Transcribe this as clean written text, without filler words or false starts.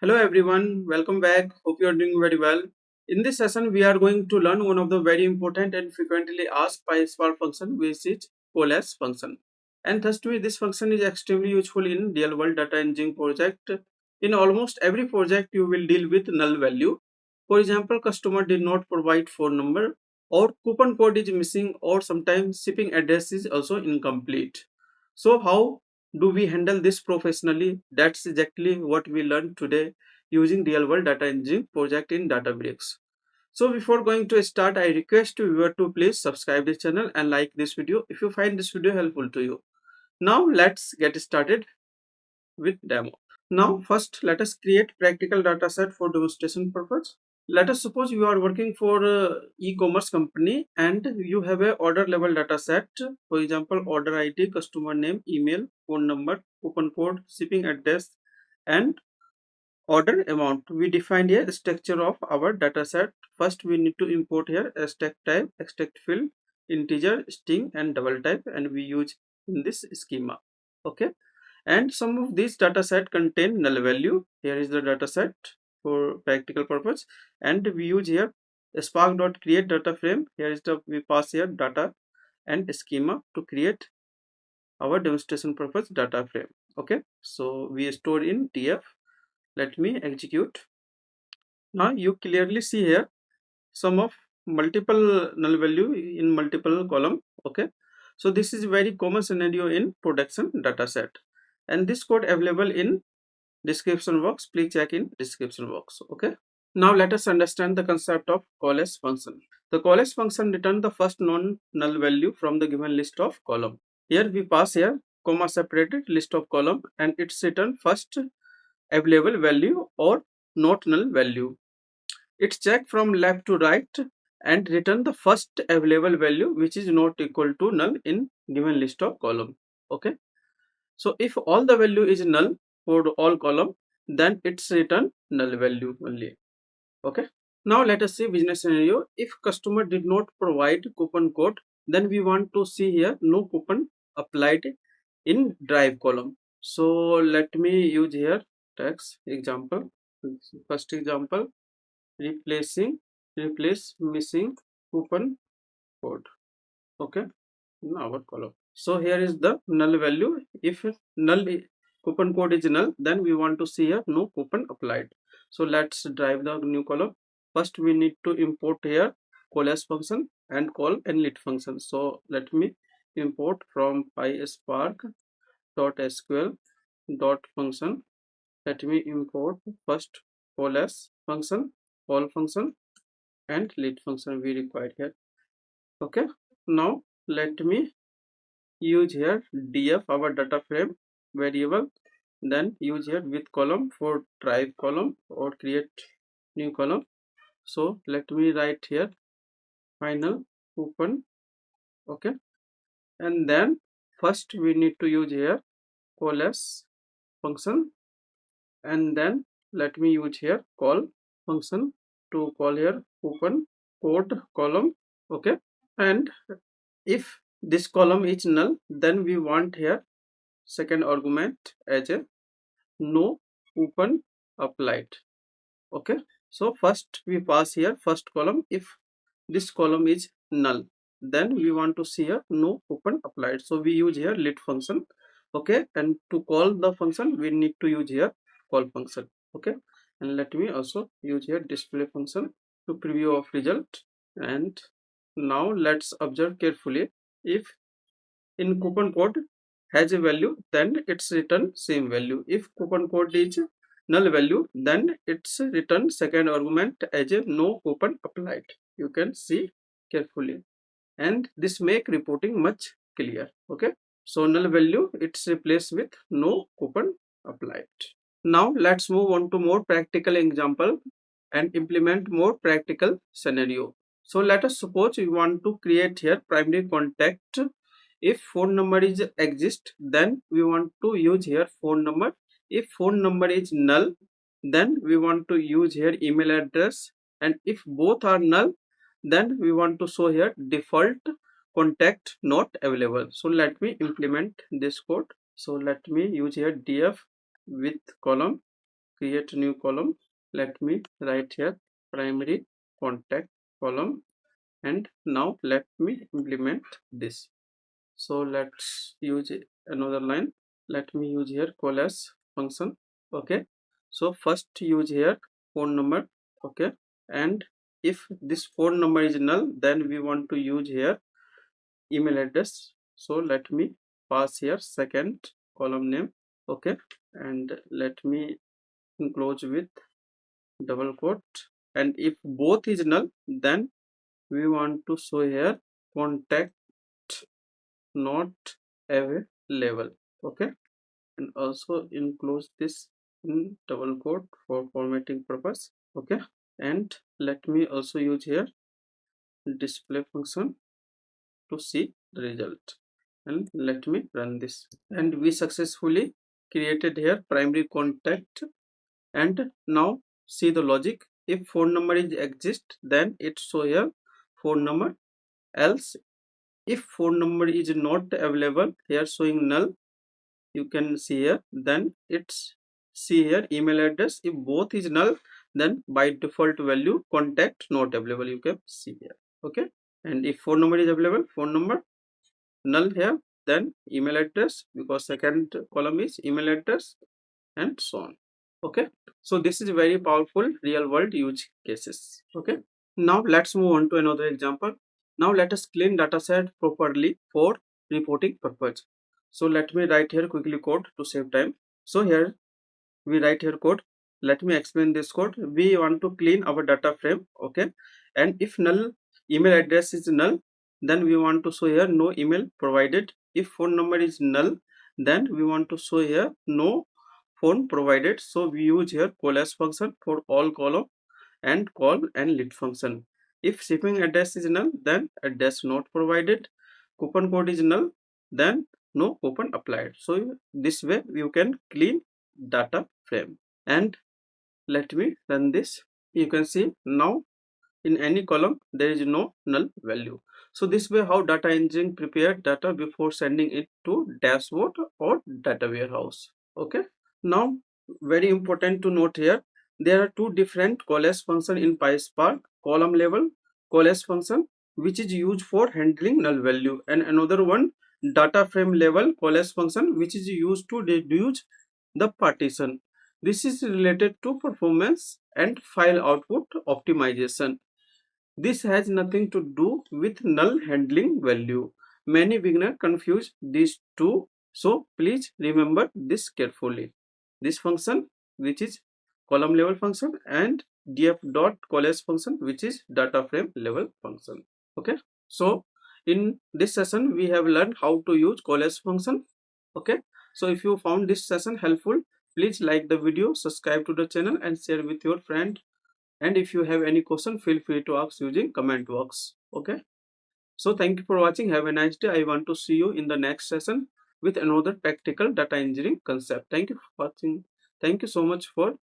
Hello everyone, welcome back. Hope you are doing very well. In this session, we are going to learn one of the very important and frequently asked PySpark function, which is Coalesce function. And thus, this function is extremely useful in real-world data engineering project. In almost every project, you will deal with null value. For example, customer did not provide phone number, or coupon code is missing, or sometimes shipping address is also incomplete. So, how do we handle this professionally? That's exactly what we learned today using real world data engineering project in Databricks. So before going to start, I request you viewer to please subscribe this channel and like this video if you find this video helpful to you. Now let's get started with demo. Now first let us create practical data set for demonstration purpose. Let us suppose you are working for e-commerce company and you have a order level data set. For example, order ID, customer name, email, phone number, coupon code, shipping address, and order amount. We defined here structure of our data set. First we need to import here a stack type, extract field, integer, string, and double type, and we use in this schema. Okay, and some of these data set contain null value. Here is the data set for practical purpose, and we use here spark.create data frame. Here is the we pass here data and schema to create our demonstration purpose data frame. Okay, so we store in df. Let me execute. Now you clearly see here some of multiple null value in multiple column. Okay, so this is very common scenario in production data set, and this code available in description box. Please check in description box. Okay, now let us understand the concept of coalesce function. The coalesce function return the first non-null value from the given list of column. Here we pass here comma separated list of column, and it's return first available value or not null value. It's check from left to right and return the first available value which is not equal to null in given list of column. Okay, so if all the value is null for all column, then it's return null value only. Okay, now let us see business scenario. If customer did not provide coupon code, then we want to see here no coupon applied in drive column. So let me use here text example. First example, replace missing coupon code. Okay, in our column. So here is the null value. If coupon code is null, then we want to see here no coupon applied. So let's drive the new column. First we need to import here coalesce function and call init function. So let me import from PySpark .sql function. Let me import first coalesce function, call function, and lead function we required here. Okay, now let me use here df our data frame variable, then use here with column for drive column or create new column. So let me write here final coupon. Okay, and then first we need to use here coalesce function, and then let me use here call function to call here coupon code column. Okay, and if this column is null, then we want here second argument as a no coupon applied. Okay, so first we pass here first column. If this column is null, then we want to see a no coupon applied, so we use here lead function. Okay, and to call the function we need to use here call function. Okay, and let me also use here display function to preview of result. And now let's observe carefully. If in coupon code has a value, then it's return same value. If coupon code is null value, then it's return second argument as a no coupon applied. You can see carefully, and this make reporting much clear. Okay, so null value it's replaced with no coupon applied. Now let's move on to more practical example and implement more practical scenario. So let us suppose we want to create here primary contact. If phone number is exist, then we want to use here phone number. If phone number is null, then we want to use here email address, and if both are null, then we want to show here default contact not available. So let me implement this code. So let me use here df with column create a new column. Let me write here primary contact column, and now let me implement this. So let's use another line. Let me use here coalesce function. Okay, so first use here phone number. Okay, and if this phone number is null, then we want to use here email address. So let me pass here second column name. Okay, and let me enclose with double quote, and if both is null, then we want to show here contact not available. Okay, and also enclose this in double quote for formatting purpose. Okay, and let me also use here display function to see the result, and let me run this, and we successfully created here primary contact. And now see the logic. If phone number is exist, then it show here phone number, else if phone number is not available, here showing null, you can see here, then it's see here email address. If both is null, then by default value contact not available, you can see here. Okay, and if phone number is available, phone number null here, then email address, because second column is email address, and so on. Okay, so this is very powerful real world use cases. Okay, now let's move on to another example. Now let us clean dataset properly for reporting purpose. So let me write here quickly code to save time. So here we write here code. Let me explain this code. We want to clean our data frame. Okay, and if null email address is null, then we want to show here no email provided. If phone number is null, then we want to show here no phone provided. So we use here coalesce function for all column and call and lead function. If shipping address is null, then address not provided. Coupon code is null, then no coupon applied. So this way you can clean data frame. And let me run this. You can see now in any column there is no null value. So this way how data engineering prepare data before sending it to dashboard or data warehouse. Okay, now very important to note here, there are two different coalesce function in PySpark: column level coalesce function, which is used for handling null value, and another one data frame level coalesce function, which is used to reduce the partition. This is related to performance and file output optimization. This has nothing to do with null handling value. Many beginners confuse these two, so please remember this carefully. This function, which is column level function, and df.coalesce function, which is data frame level function. Okay, so in this session we have learned how to use coalesce function. Okay, so if you found this session helpful, please like the video, subscribe to the channel, and share with your friend. And if you have any question, feel free to ask using comment box. Okay, so thank you for watching. Have a nice day. I want to see you in the next session with another practical data engineering concept. Thank you for watching. Thank you so much for